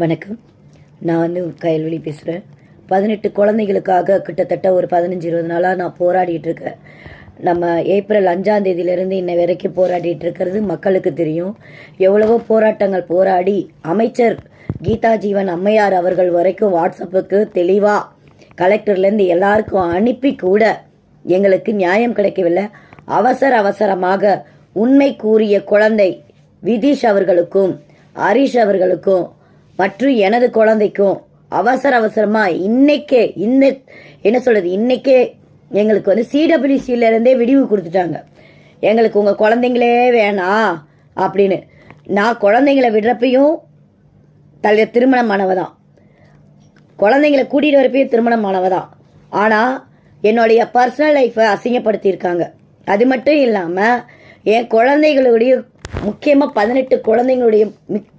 வணக்கம். நான் கயல்வெளி பேசுகிறேன். 18 குழந்தைகளுக்காக கிட்டத்தட்ட ஒரு 15-20 நாளாக நான் போராடிட்டு இருக்கேன். நம்ம ஏப்ரல் 5ஆம் தேதியிலிருந்து இன்ன வரைக்கும் போராடிட்டு இருக்கிறது மக்களுக்கு தெரியும். எவ்வளவோ போராட்டங்கள் போராடி அமைச்சர் கீதா ஜீவன் அம்மையார் அவர்கள் வரைக்கும் வாட்ஸ்அப்புக்கு தெளிவாக கலெக்டர்லேருந்து எல்லாருக்கும் அனுப்பி கூட எங்களுக்கு நியாயம் கிடைக்கவில்லை. அவசரமாக உண்மை கூறிய குழந்தை விதீஷ் அவர்களுக்கும் ஹரிஷ் அவர்களுக்கும் மற்றும் எனது குழந்தைக்கும் அவசரமா இன்னைக்கே இன்னைக்கே எங்களுக்கு சிடபிள்யூசியில இருந்தே விடிவு கொடுத்துட்டாங்க. எங்களுக்கு உங்க குழந்தைங்களே வேணாம் அப்படின்னு. நான் குழந்தைங்களை விடுறப்பையும் திருமணமானவதான், குழந்தைங்களை கூட்டிட்டு வரப்பையும் திருமணமானவதான். ஆனா என்னுடைய பர்சனல் லைஃப்பை அசிங்கப்படுத்தியிருக்காங்க. அது மட்டும் இல்லாம என் குழந்தைகளுடைய முக்கியமா 18 குழந்தைங்களுடைய முக்கியமான